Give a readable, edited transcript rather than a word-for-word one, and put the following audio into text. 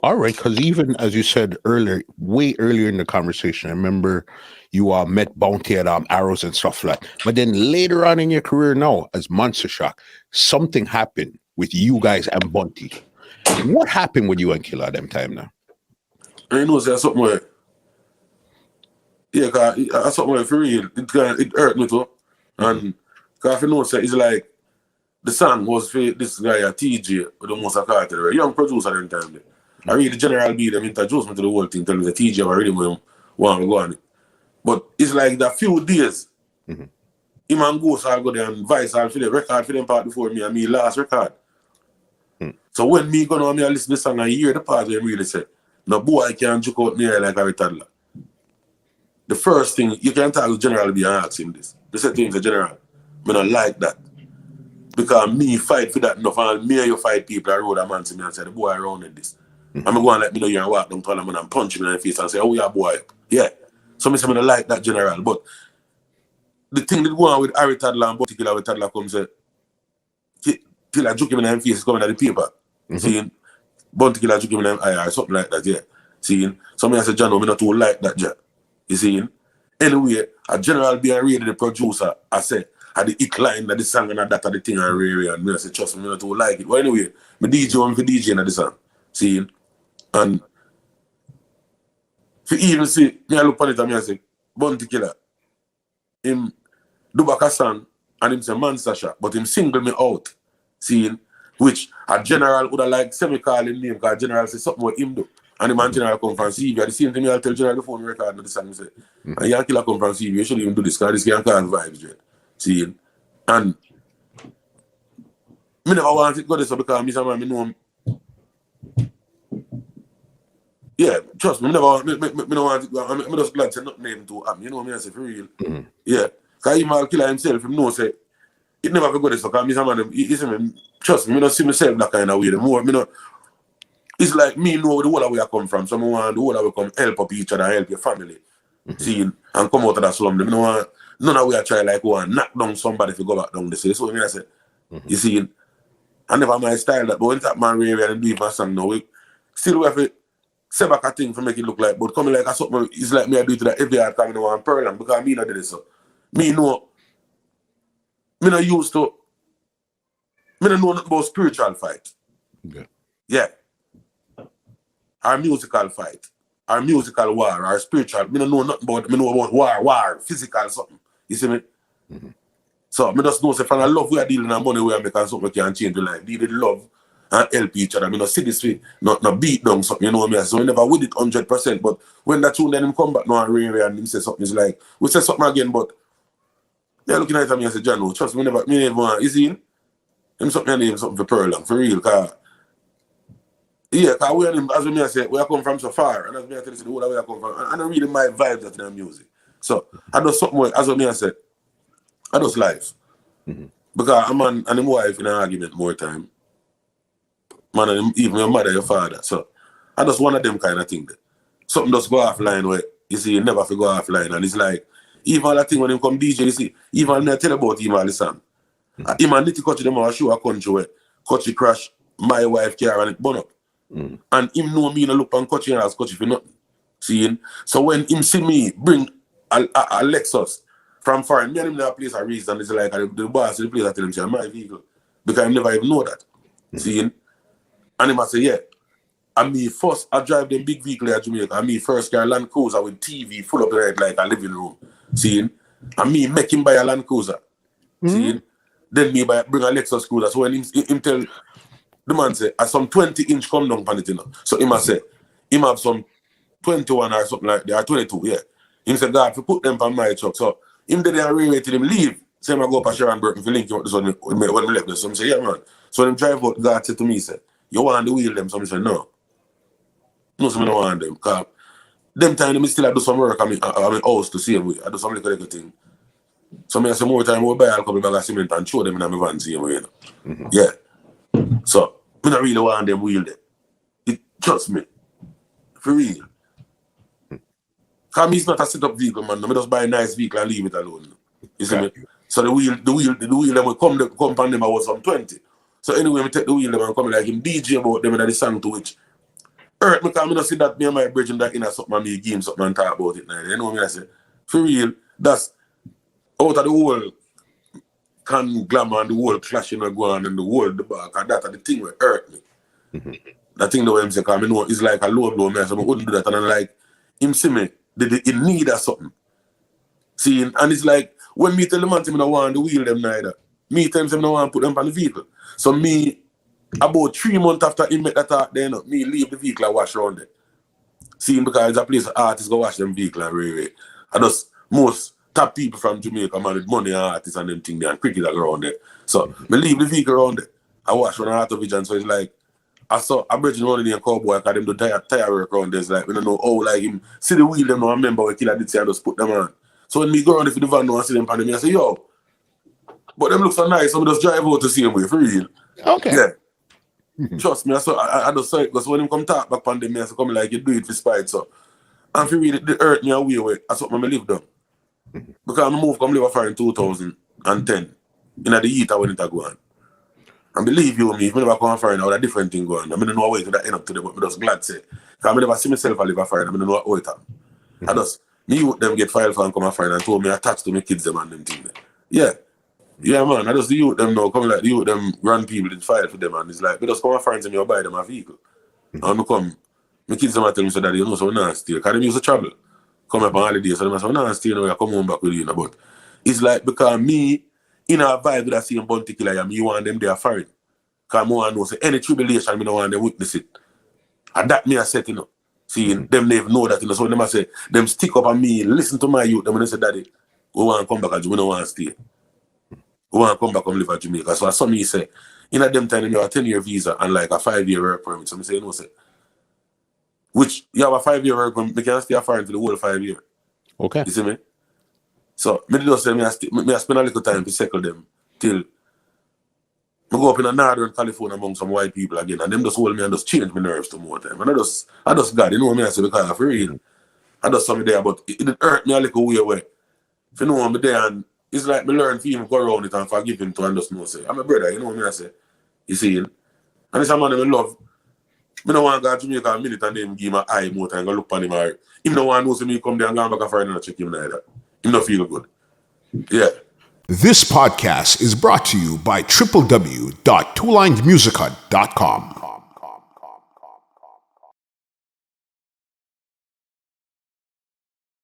All right, because even as you said earlier, way earlier in the conversation, I remember you met Bounty at Arrows and stuff like that. But then later on in your career now, as Monster Shock, something happened with you guys and Bounty. What happened with you and Killer at them time now? I know there's something where, yeah, cause something where for real, it hurt me too. And cause I know it's like, the song was for this guy at TJ with the most cartel, young producer at the time. I read the General B, them introduced me to the whole thing, tell me the TJ already want to go on it. But it's like that few days, him and Ghost all go there and Vice all for the record for them part before me and me last record. So when me go on me, I listen to the song and hear the part where really say, no boy can't joke out me like a toddler. The first thing, you can talk to General B and ask him this. They said to him, General, I don't like that. Because me fight for that enough and me and you fight people I road a man to me and say, the boy around in this. I'm going to let me know you and walk down to him and punch him in the face and say, oh, yeah, boy. Yeah. So I say, I don't like that, General. But the thing that go on with Harry Toddler and Bounty Killer with Toddler comes till I joke him in the face coming at the paper. Seeing? Bounty Killer joke him in the eye or something like that, yeah. Seeing? So I say, John, I'm not too like that, John. You see? Anyway, a General being really the producer, I say, had the hit line that the song and that the thing and really and I say, trust me, I don't like it. But anyway, my DJ on for DJ in the song. See? And if you even see, me I look on it and I say, Bounty Killer, him do back a song and him say Monster Shock, but him single me out. See? Which a General would have like semi-call him name because General say something what him do. And the man General come from CV. At the same time, I'll tell General before we record the song, say, and young Killer come from CV, you shouldn't even do this because this can cause vibes, Dread. See? And me never want it go this because me say, man, me know him. Yeah, trust me, me never want, me don't want it. I'm just glad to say nothing name to happen. You know what I mean? I say for real. Yeah. Because even Killer himself, him know say, it never go this because me say, man, trust me, me don't see myself that kind of way. The more, me know, it's like me know the whole way I come from. So I want the whole way come help up each other, help your family. See, and come out of that slum. Me don't want none of we are try like go and knock down somebody if you go back down the city. So I say, you see, I never my style that, but when that man really and do it for song now, we still have to say back a thing for make it look like, but coming like a something, it's like me I do it to that every hard coming on Pearl because me not did it so. Me know, me not used to, me don't know nothing about spiritual fight. Okay. Yeah. Our musical fight, our musical war, our spiritual, me don't know nothing about, me know about war, physical something. You see me? So me just know say from the love we are dealing and money we are making something we can change the life. Deal with love and help each other. Me not see this way, not beat down something, you know what I mean? So we never with it 100%. But when that tune then him come back now and and him say something, it's like, we say something again, but they're looking at me and say, John, no, trust me, never want, you see him? Him something name something for Pearl, for real, cause yeah, because we and him, as I say, we are come from so far, and as me I tell you, the whole way I come from, and I don't really my vibes that in the music. So I do something more, as I say, I just life. Because a man and his wife in an argument more time. Man and even your mother, your father. So I just one of them kind of thing. Something just go offline where you see you never have to go offline. And it's like, even all that thing when him come DJ, you see, even I tell about him all the song. Him and Nitty Kutchy them all show a country where Kutchy crash my wife car and it burn up. And him know me no look on Kutchy and ask Kutchy for nothing. Seeing? So when him see me bring a Lexus from foreign, me and him in a place a reason, it's like the boss of the place I tell him, say, my vehicle. Because I never even know that. Seeing? And him I say, yeah. And me first, I drive them big vehicle at Jamaica. And me first car Land Cruiser with TV full of the head like a living room. Seeing? And me make him buy a Land Cruiser. Seeing? Then me bring a Lexus Cruiser. So when him tell the man say, some 20-inch come down on it, you know. So him I say, him have some 21 or something like that, or 22, yeah. Him said, God, if you put them on my truck. So him did a railway till him leave. Say him I go up to Sharon Burton for link him up this one when we left this. So I say, yeah man. So him drive out, God said to me, he said, you want the wheel them? So I said, no. No, so I don't want them. Because them time I still do some work at my house to see him with. I do some little thing. So I say more time we buy a couple bags of cement and show them in my van, see him, you know. Yeah. So I don't really want them wheel them. It trust me. For real. Because me is not a set-up vehicle, man. I just buy a nice vehicle and leave it alone. You see me? So the wheel them will come on them I was some 20. So anyway, I take the wheel them and come like him DJ about them and the song to which hurt me because I don't see that me and my brethren that in a something and me give him something and talk about it now. You know what I say? For real, that's out of the whole glamour and the whole clashing and go on and the whole the back and that and the thing will hurt me. The thing that I'm saying, because I know it's like a low blow, man, so I wouldn't do that. And I'm like, him see me, in need of something. See, and it's like, when me tell the man, I don't want to wheel them neither. Me tell him, I don't want to put them on the vehicle. So me, about 3 months after he make that talk, then me leave the vehicle and wash around it. See, because it's a place artists go wash them vehicle and really. And just most top people from Jamaica, man, with money and artists and them thing there and cricket around there. So me leave the vehicle around it. I wash on an auto vision, so it's like, I saw a bridge running in a cowboy because them do tire work around there. It's like, we don't know how, like him, see the wheel them now, I remember what killer did say, I just put them on. So when me go around if the van now and see them on me, I say, yo, but them look so nice, so I just drive out to see them way, for real. Okay. Yeah. Trust me, I just saw it, because when him come talk back on them, I say, come like, you do it for spite, so. And for real, it hurt me away with, that's what I live down. Because I moved, come live a fire in 2010, in the heat when it go on. And believe you me, if I never come foreign, I would have a different thing going. I don't know how to that end up today, but I'm just glad to say. Because I never see myself live a foreign, I don't know how it happen. I just, me with them get filed for and come a foreign and told me attached to my kids them and them thing. Yeah. Yeah, man, I just the youth them now, come like the youth them run people that file for them and it's like, we just come a foreign and me buy them a vehicle. And I come, my kids them tell me, so daddy, you know, so we're not stay. Because they used to travel. Come up on holidays, so they say, we're not stay, you come home back with you. But it's like, because me, in a vibe that I see in Bounty Killer, you want them there foreign. Because I want to know, say, any tribulation, I don't want them witness it. And that me I said, you know. See, them never know that, you know. So them I say, them stick up on me, listen to my youth, them and they say, daddy, we want to come back and we don't want to stay. We want to come back and live at Jamaica. So I saw me say, in at them time, you have a 10-year visa and like a 5-year work permit. So I say, you know, say, which you have a 5-year work permit, you can stay foreign for the whole 5 years. Okay. You see me? So, me just say, me I spend a little time to settle them till I go up in a northern California among some white people again, and them just hold me and just change my nerves to more time. And I just got, you know what I mean? I say, because I'm for real. I just saw me there, but it didn't hurt me a little way. If you know I'm there, and it's like me learn to even go around it and forgive him to and just know, say, I'm a brother, you know what I mean? I say, you see, and it's a man that I love. I don't want to go to Jamaica a minute and then give him an eye more time and go look on him. Or him don't want to know, so me come there and go back and find and check him neither. Him don't feel good. Yeah. This podcast is brought to you by www.twolinedmusichut.com.